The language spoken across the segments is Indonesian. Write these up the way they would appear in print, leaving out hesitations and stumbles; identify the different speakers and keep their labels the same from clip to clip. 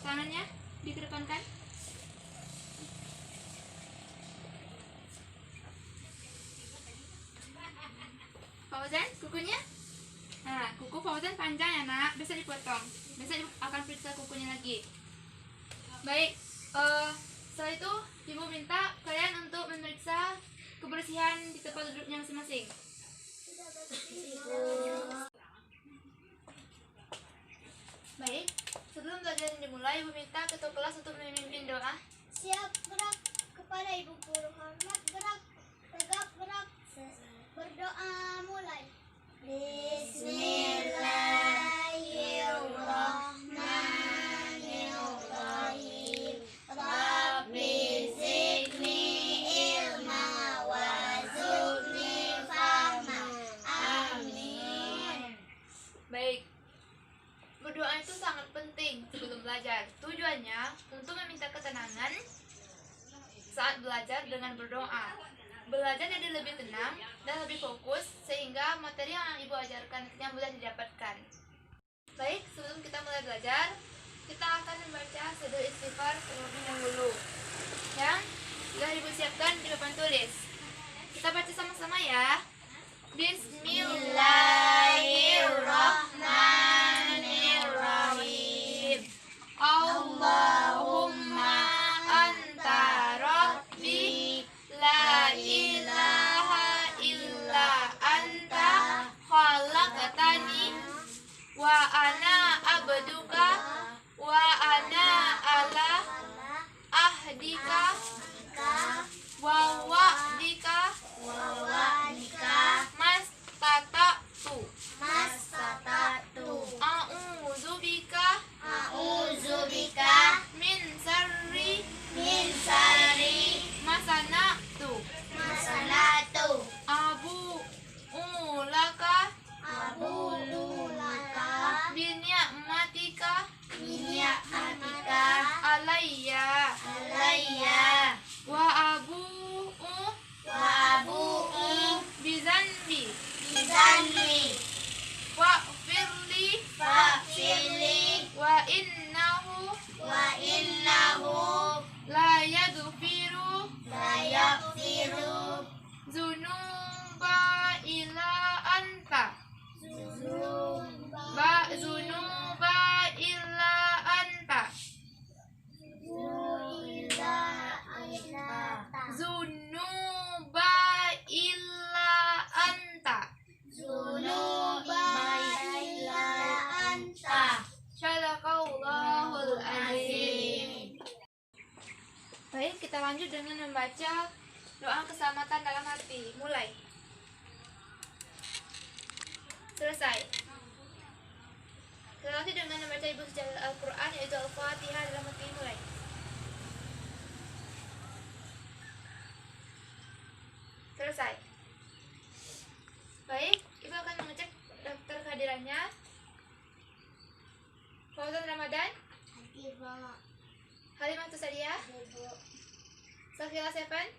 Speaker 1: tangannya dikedepankan. Fauzan, kukunya. Nah, kuku Fauzan panjang ya nak, bisa dipotong. Besok ibu akan periksa kukunya lagi. Baik, setelah itu ibu minta kalian untuk memeriksa kebersihan di tempat duduknya masing-masing. Baik, sebelum belajar dimulai, ibu minta ketua kelas untuk memimpin doa.
Speaker 2: Siap gerak, kepada ibu guru hormat gerak, tegak gerak, berdoa mulai. Bismillahirrahmanirrahim. Rabbi zidni ilma warzuqni fahma. Amin.
Speaker 1: Baik, berdoa itu sangat penting sebelum belajar. Tujuannya untuk meminta ketenangan saat belajar dengan berdoa. Belajar jadi lebih tenang dan lebih fokus sehingga materi yang ibu ajarkan nantinya mudah didapatkan. Baik, sebelum kita mulai belajar, kita akan membaca syahadat istighfar terlebih dahulu yang sudah ibu siapkan di papan tulis. Kita baca sama-sama ya. Bismillahirrahmanirrahim. Allahumma anta rabbi la ilaha illa anta khalaqtani wa ana abduka wa ana ala ahdika wa wa'dika mastata'tu a'udzubika min syarri masana'tu abu'u laka bi ni'matika alayya wa abu'u bi zanbi wa'firli wa innahu la yaghfiru zunuba illa anta Shadaqallahul azim. Baik, kita lanjut dengan membaca doa keselamatan dalam hati. Mulai. Selesai. Kita lanjut dengan membaca ibu sejarah Al-Quran yaitu Al-Fatihah dalam hati. Mulai. Selesai. Baik, ibu akan mengecek daftar kehadirannya. Fauzan Ramadan, Halimah Tusadia, Sakila Seven,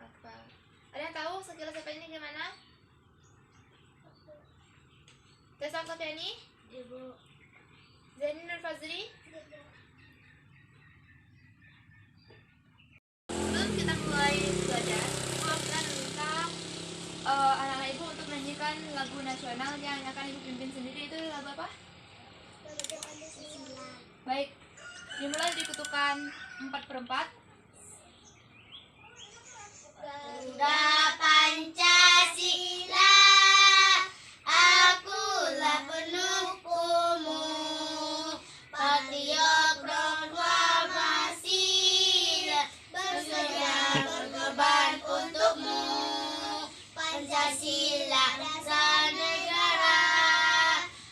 Speaker 1: Akbar. Ada yang tahu Sakila Seven ini gimana? Tessa Sofiani, Zaini Nur Fazri. Sebelum kita mulai belajar, ibu akan meminta anak-anak ibu untuk menyanyikan lagu nasional yang akan ibu pimpin sendiri. Itu lagu apa? Baik, dimulai di ketukan 4/4.
Speaker 2: Garuda Pancasila, akulah penuhkumu, patriot proklamasi, bersedia berkorban untukmu. Pancasila dasar negara,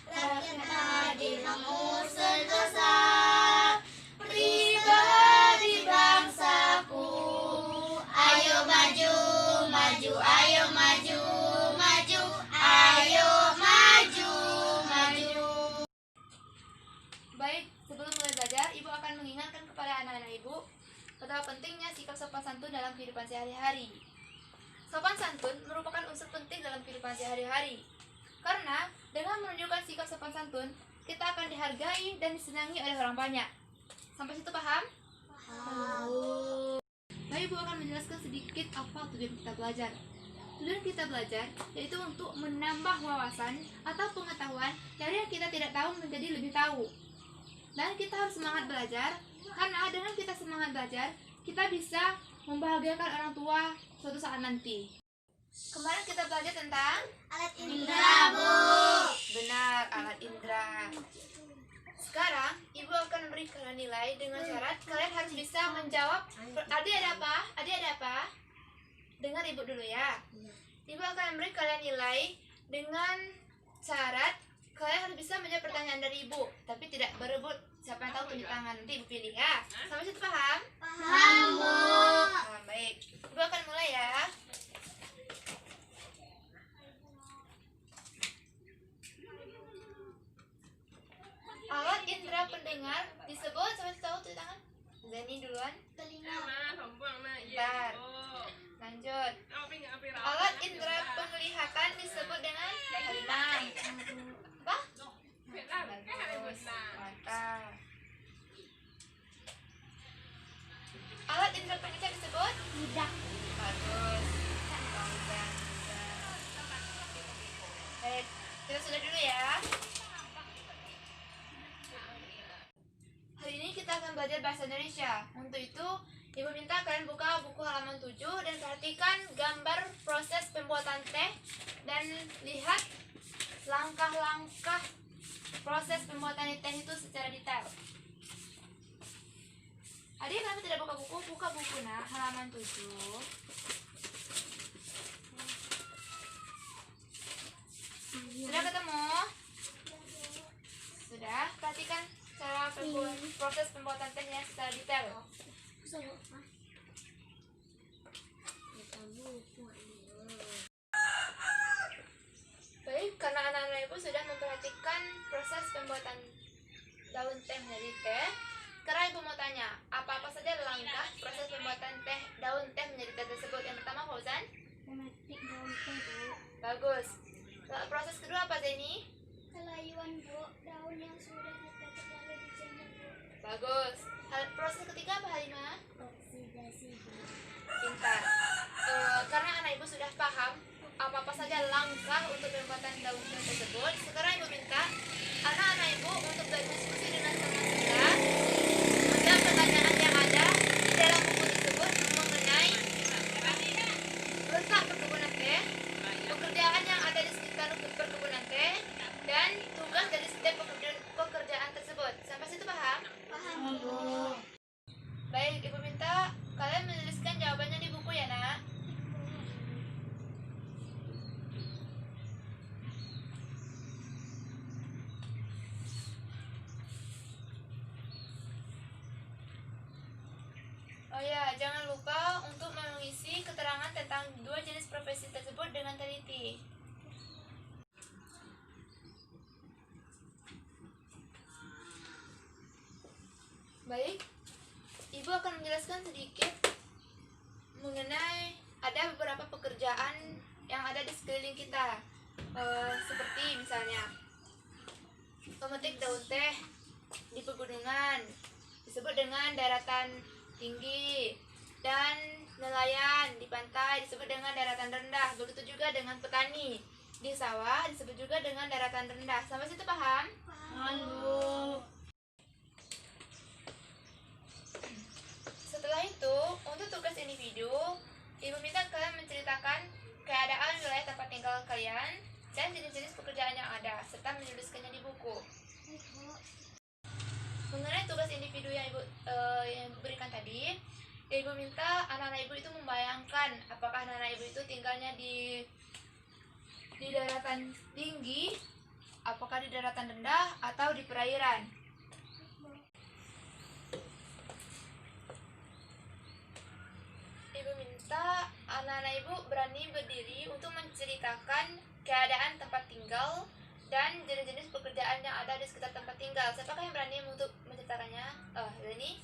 Speaker 2: rakyat hadir makmur sentosa, pribadi bangsaku. Ayo maju, maju, ayo maju, maju, ayo maju, maju.
Speaker 1: Baik, sebelum mulai belajar, ibu akan mengingatkan kepada anak-anak ibu betapa pentingnya sikap sopan santun dalam kehidupan sehari-hari. Sopan santun merupakan unsur penting dalam kehidupan sehari-hari. Karena dengan menunjukkan sikap sopan santun, kita akan dihargai dan disenangi oleh orang banyak. Sampai situ paham? Baik, Ibu akan menjelaskan sedikit apa tujuan kita belajar. Tujuan kita belajar yaitu untuk menambah wawasan atau pengetahuan dari yang kita tidak tahu menjadi lebih tahu. Dan kita harus semangat belajar, karena dengan kita semangat belajar, kita bisa membahagiakan orang tua suatu saat nanti. Kemarin kita belajar tentang
Speaker 2: Alat indra, Bu.
Speaker 1: benar, alat indra. Sekarang Ibu akan memberi kalian nilai dengan syarat kalian harus bisa menjawab. Adik ada apa? Adik ada apa? Dengar Ibu dulu ya. Ibu akan memberi kalian nilai dengan syarat kalian harus bisa menjawab pertanyaan dari Ibu, tapi tidak berebut siapa yang tahu tunjuk tangan. Nanti Ibu pilih ya. Sampai situ paham?
Speaker 2: Paham, Bu.
Speaker 1: Nah, baik. Ibu akan mulai ya. Alat indera pendengar disebut, sampai tahu tunjuk tangan. Zani duluan.
Speaker 2: Telinga.
Speaker 1: Bentar. Lanjut. Alat indera penglihatan disebut dengan Halimah. Apa? Bagus. Mantap. Alat indera penglihatan disebut
Speaker 2: Lidah.
Speaker 1: bagus. Baik, kita sudah dulu ya. Hari ini kita akan belajar bahasa Indonesia. Untuk itu, Ibu minta kalian buka buku halaman 7 dan perhatikan gambar proses pembuatan teh dan lihat langkah-langkah proses pembuatan teh itu secara detail. Adik, kenapa tidak buka buku? Buka buku nak, halaman 7. Sudah ketemu? Sudah? Perhatikan cara proses pembuatan tehnya secara detail. Baik, karena anak-anak Ibu sudah memperhatikan proses pembuatan daun teh menjadi teh, sekarang Ibu mau tanya, apa-apa saja langkah proses pembuatan daun teh menjadi teh tersebut? Yang pertama, Fauzan?
Speaker 2: Memetik daun teh, Bu.
Speaker 1: Bagus. Lalu proses kedua apa, Zeni?
Speaker 2: Kelayuan, Bu. Daun yang sudah dipetik lalu dijemur, Bu.
Speaker 1: Bagus. Proses ketiga apa, Halimah?
Speaker 2: Oksidasi, Bu.
Speaker 1: Pintar. Karena anak Ibu sudah paham apa-apa saja langkah untuk pembuatan daun teh tersebut, sekarang Ibu minta anak-anak Ibu untuk berdiskusi dengan teman kita menjawab pertanyaan yang ada di dalam buku tersebut mengenai letak perkebunan teh, pekerjaan yang ada di sekitar perkebunan teh, dan tugas dari setiap pekerjaan tersebut. Sampai situ paham?
Speaker 2: Paham, Bu.
Speaker 1: Baik, Ibu minta kalian menuliskan jawabannya di buku ya, Nak. Oh ya, jangan lupa untuk mengisi keterangan tentang dua jenis profesi tersebut dengan teliti. Baik, Ibu akan menjelaskan sedikit mengenai ada beberapa pekerjaan yang ada di sekeliling kita. Seperti misalnya pemetik daun teh di pegunungan disebut dengan daratan tinggi, dan nelayan di pantai disebut dengan daratan rendah. Begitu juga dengan petani di sawah disebut juga dengan daratan rendah. Sampai situ paham?
Speaker 2: Paham,
Speaker 1: Bu. Setelah itu, untuk tugas individu, Ibu minta kalian menceritakan keadaan wilayah tempat tinggal kalian dan jenis-jenis pekerjaan yang ada, serta menuliskannya di buku. Mengenai tugas individu yang Ibu berikan tadi, Ibu minta anak-anak Ibu itu membayangkan apakah anak-anak Ibu itu tinggalnya di daratan tinggi, apakah di daratan rendah, atau di perairan. Ibu minta anak-anak Ibu berani berdiri untuk menceritakan keadaan tempat tinggal dan jenis-jenis pekerjaan yang ada di sekitar tempat tinggal. Siapakah yang berani untuk menceritakannya? Ini.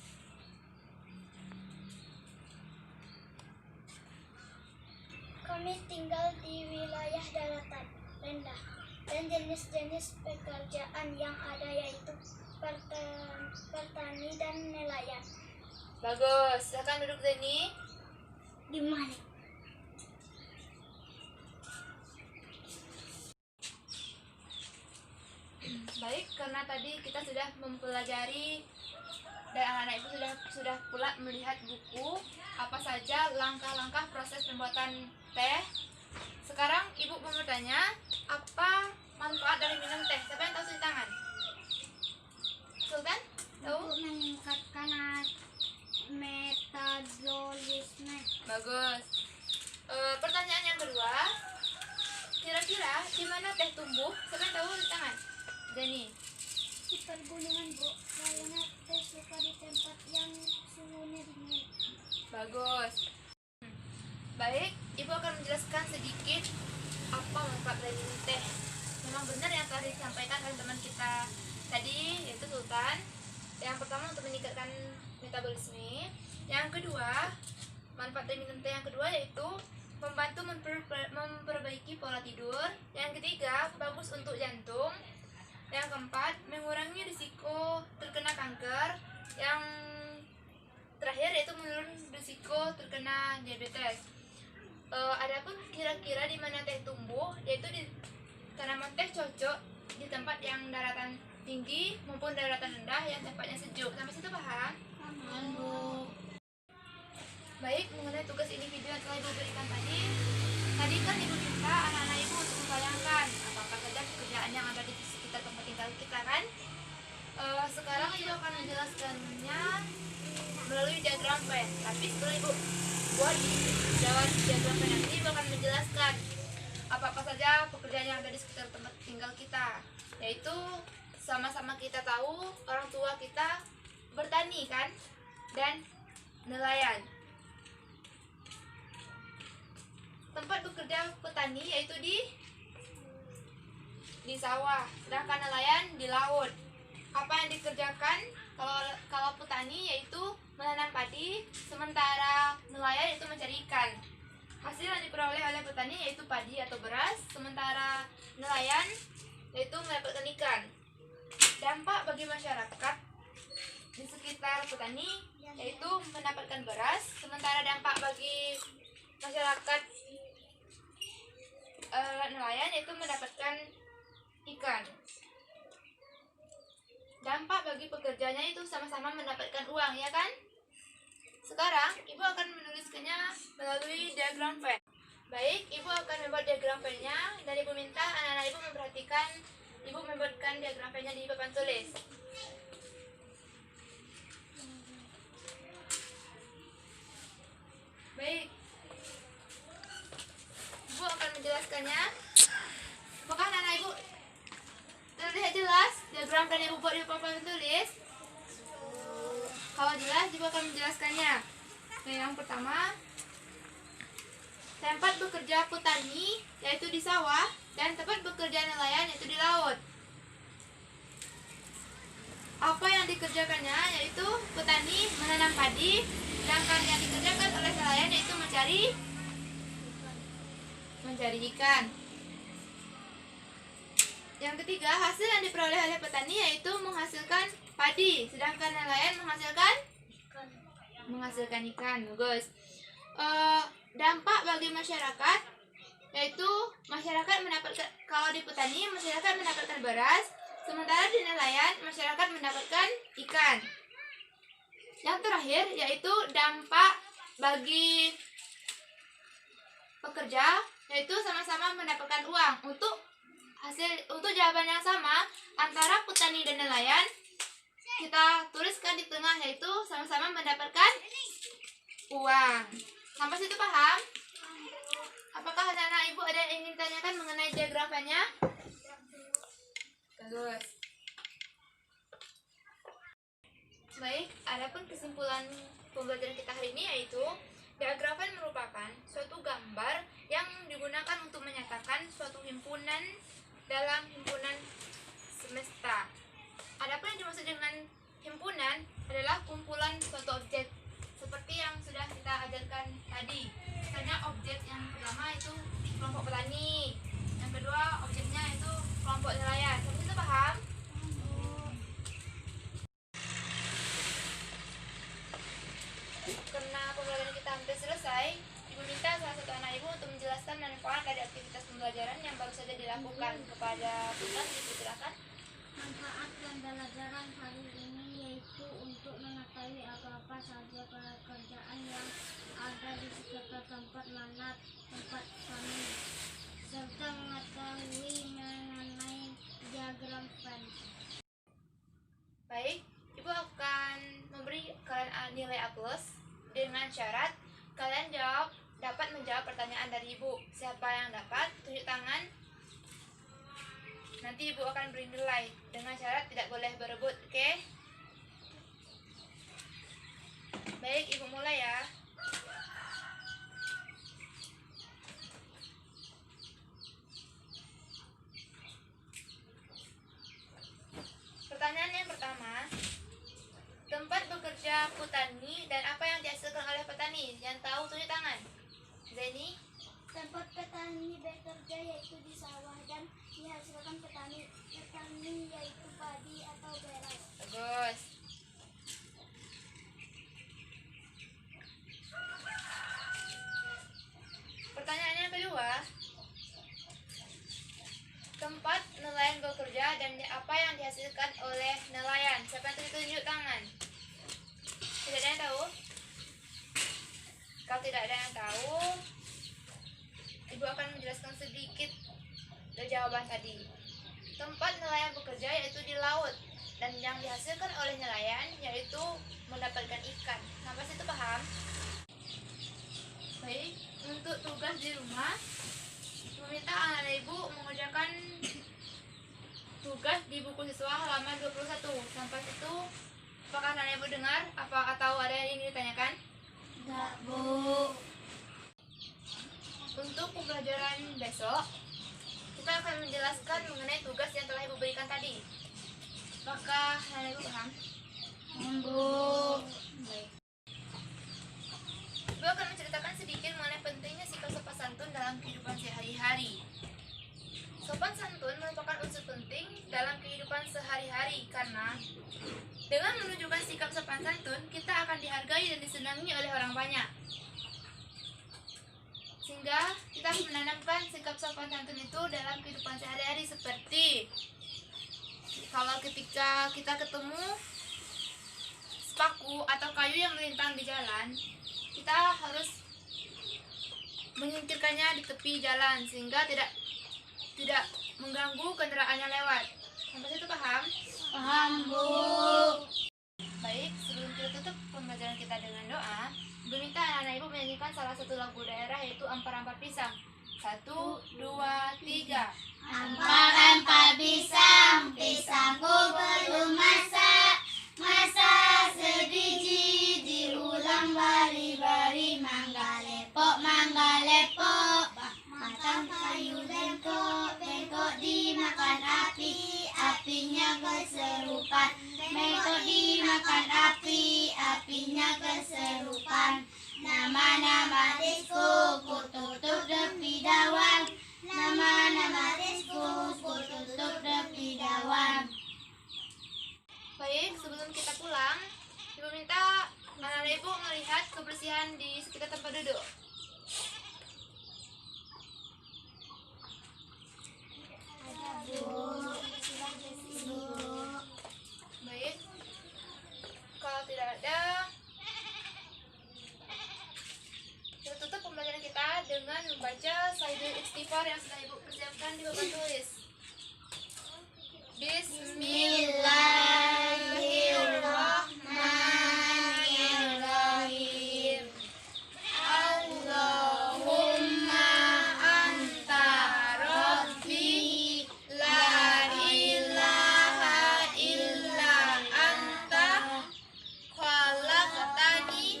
Speaker 2: Kami tinggal di wilayah daratan rendah. dan jenis-jenis pekerjaan yang ada yaitu petani dan nelayan.
Speaker 1: Bagus, silakan duduk Zeni.
Speaker 2: Di mana?
Speaker 1: Baik, karena tadi kita sudah mempelajari dan anak-anak ibu sudah pula melihat buku apa saja langkah-langkah proses pembuatan teh. Sekarang ibu mau bertanya, apa manfaat dari minum teh? Siapa yang tahu cuci tangan? Sultan? Tahu?
Speaker 2: Untuk meningkatkan metabolisme.
Speaker 1: Bagus. Pertanyaan yang kedua, kira-kira di mana teh tumbuh? Siapa yang tahu cuci tangan? Zeni.
Speaker 2: Di pergunungan, Bu, karena teh suka di tempat yang suhunya dingin.
Speaker 1: Bagus. Baik, ibu akan menjelaskan sedikit apa manfaat dari minum teh. Memang benar yang telah disampaikan oleh teman kita tadi, yaitu Sultan. Yang pertama untuk meningkatkan metabolisme. Yang kedua, manfaat dari minum teh yang kedua yaitu membantu memperbaiki pola tidur. Yang ketiga, bagus untuk jantung. Yang keempat, mengurangi risiko terkena kanker. Yang terakhir yaitu menurunkan risiko terkena diabetes. Adapun kira-kira di mana teh tumbuh, yaitu di tanaman teh cocok di tempat yang daratan tinggi maupun daratan rendah yang tempatnya sejuk. Sampai situ paham?
Speaker 2: Paham, Bu.
Speaker 1: Baik, mengenai tugas individu yang telah ibu berikan tadi kan ibu minta anak-anak ibu untuk membayangkan apa saja pekerjaan yang ada di sekitar tempat tinggal kita kan. Sekarang ibu akan menjelaskannya melalui diagram pen. Tapi sebelum ibu buat diagram pen nanti ibu akan menjelaskan apa-apa saja pekerjaan yang ada di sekitar tempat tinggal kita. Yaitu sama-sama kita tahu orang tua kita bertani kan dan nelayan. Tempat bekerja petani yaitu di sawah, sedangkan nelayan di laut. Apa yang dikerjakan kalau petani yaitu menanam padi, sementara nelayan itu mencari ikan. Hasil yang diperoleh oleh petani yaitu padi atau beras, sementara nelayan yaitu mendapatkan ikan. Dampak bagi masyarakat di sekitar petani yaitu mendapatkan beras, sementara dampak bagi masyarakat nelayan yaitu mendapatkan ikan. Dampak bagi pekerjanya itu sama-sama mendapatkan uang, ya kan? Sekarang ibu akan menuliskannya melalui diagram pen. Baik, ibu akan membuat diagram pennya dan ibu minta anak-anak ibu memperhatikan ibu membuatkan diagram pennya di papan tulis. Baik, ibu akan menjelaskannya. Apakah anak-anak ibu terlihat jelas diagram pen yang ibu buat di papan tulis? Kalau jelas, ibu akan menjelaskannya. Yang pertama, tempat bekerja petani yaitu di sawah dan tempat bekerja nelayan yaitu di laut. Apa yang dikerjakannya yaitu petani menanam padi, sedangkan yang dikerjakan oleh nelayan yaitu mencari ikan. Yang ketiga, hasil yang diperoleh oleh petani yaitu menghasilkan padi, sedangkan nelayan menghasilkan ikan. Bagus. Dampak bagi masyarakat yaitu masyarakat mendapatkan, kalau di petani masyarakat mendapatkan beras, sementara di nelayan masyarakat mendapatkan ikan. Yang terakhir yaitu dampak bagi pekerja yaitu sama-sama mendapatkan uang. Untuk jawaban yang sama antara petani dan nelayan kita tuliskan di tengah yaitu sama-sama mendapatkan uang. Sampai situ paham? Apakah anak-anak ibu ada yang ingin tanyakan mengenai diagram pen-nya? Bagus. Baik, adapun kesimpulan pembelajaran kita hari ini yaitu diagram pen merupakan suatu gambar yang digunakan untuk menyatakan suatu himpunan dalam himpunan semesta. Adapun yang dimaksud dengan himpunan adalah kumpulan suatu objek seperti yang sudah kita ajarkan tadi. Misalnya objek yang pertama itu kelompok petani, yang kedua objeknya itu kelompok nelayan. Sampai situ paham? Karena pembelajaran kita hampir selesai, Ibu minta salah satu anak Ibu untuk menjelaskan manfaat dari aktivitas pembelajaran yang baru saja dilakukan. Kepada Putra, Ibu silakan.
Speaker 2: Manfaat pembelajaran hari ini yaitu untuk mengetahui apa-apa saja pekerjaan yang ada di sekitar tempat kami, serta mengetahui mengenai diagram Venn.
Speaker 1: Baik, Ibu akan memberi kalian nilai A+ dengan syarat kalian dapat menjawab pertanyaan dari Ibu. Siapa yang dapat tunjuk tangan, nanti Ibu akan beri nilai dengan syarat tidak boleh berebut, oke? Baik, Ibu mulai ya. Pertanyaan yang pertama, tempat bekerja petani dan apa yang dihasilkan oleh petani? Yang tahu tunjuk tangan. Zeni?
Speaker 2: Tempat petani bekerja yaitu di sawah dan dihasilkan petani yaitu padi atau beras.
Speaker 1: Bagus. Pertanyaan yang kedua, tempat nelayan bekerja dan apa yang dihasilkan oleh nelayan? Siapa yang tunjuk tangan? Tidak ada yang tahu? Kalau tidak ada yang tahu, Ibu akan menjelaskan sedikit dari jawaban tadi. Tempat nelayan bekerja yaitu di laut, dan yang dihasilkan oleh nelayan yaitu mendapatkan ikan. Sampai situ paham? Baik, untuk tugas di rumah, meminta anak Ibu mengerjakan tugas di buku siswa halaman 21. Sampai situ, apakah anak Ibu dengar? Atau ada yang ingin ditanyakan?
Speaker 2: Enggak, Bu.
Speaker 1: Untuk pembelajaran besok, kita akan menjelaskan mengenai tugas yang telah Ibu berikan tadi. Apakah anak Ibu paham?
Speaker 2: Bu.
Speaker 1: Baik. Ibu akan menceritakan sedikit mengenai pentingnya sikap sopan santun dalam kehidupan sehari-hari. Sopan santun merupakan unsur penting dalam kehidupan sehari-hari karena dengan menunjukkan sikap sopan santun, kita akan dihargai dan disenangi oleh orang banyak. Sehingga kita harus menanamkan sikap sopan santun itu dalam kehidupan sehari-hari, seperti kalau ketika kita ketemu paku atau kayu yang melintang di jalan, kita harus menyingkirkannya di tepi jalan sehingga tidak mengganggu kendaraan yang lewat. Sampai situ paham?
Speaker 2: Paham, Bu.
Speaker 1: Baik, sebelum kita tutup pembelajaran kita dengan doa, Ibu minta anak-anak Ibu menyanyikan salah satu lagu daerah yaitu Ampar-Ampar Pisang. 1, 2, 3.
Speaker 2: Ampar-ampar pisang, pisangku belum masak. Masak sebiji diulang bari-bari. Mangga lepok, matang kayu bengkok dimakan api. Apinya keserupan, bengkok dimakan api. Apinya keserupan. Nama-nama disku ku tutup tepi dawan. Nama-nama disku ku tutup tepi dawan.
Speaker 1: Baik, sebelum kita pulang, Ibu minta anak-anak Ibu melihat kebersihan di sekitar tempat duduk. Baik, kalau tidak ada, kita tutup pembelajaran kita dengan membaca Sayyidul Istighfar yang sudah Ibu persiapkan di papan tulis. Bismillahirrahmanirrahim. Allahumma anta rabbi la ilaha illa anta khalaqtani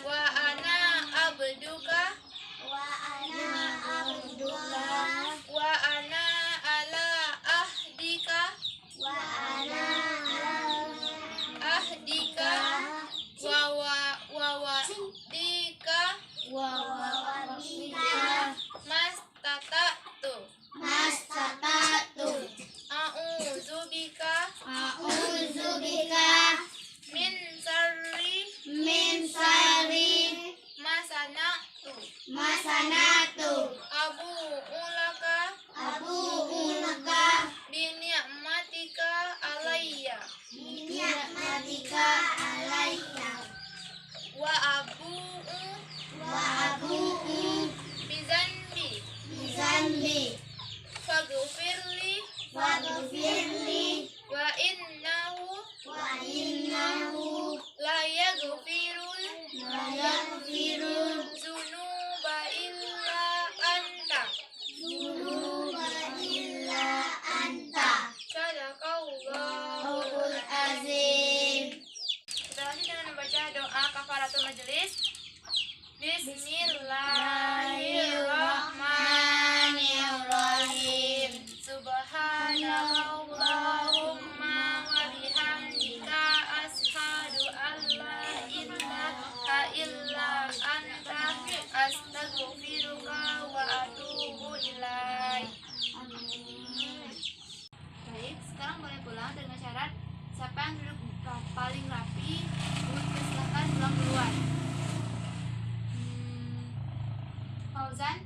Speaker 1: wa ana abduka
Speaker 2: Wa ana abdullah
Speaker 1: wa ana ala ahdika
Speaker 2: wa hasanatu
Speaker 1: Abu ulaka
Speaker 2: abu ulaka
Speaker 1: bini'matika alayya
Speaker 2: ni'matika alayya
Speaker 1: wa
Speaker 2: abu'u
Speaker 1: bizanbi
Speaker 2: bizanbi
Speaker 1: faghfirli
Speaker 2: waghfirli
Speaker 1: wa innahu la yaghfirul dzunuba illa anta.
Speaker 2: dhunuba illa anta
Speaker 1: Sadaqallahul
Speaker 2: azim.
Speaker 1: Kita lanjut dengan membaca doa kafaratul majelis. Bismillahirrahmanirrahim. Subhanallahumma wa bihamdika asyhadu an la ilaha illa anta astaghfiruka wa atubu ilaik. Baik, sekarang boleh pulang dengan syarat siapa yang duduk paling rapi, silakan pulang duluan. Fauzan,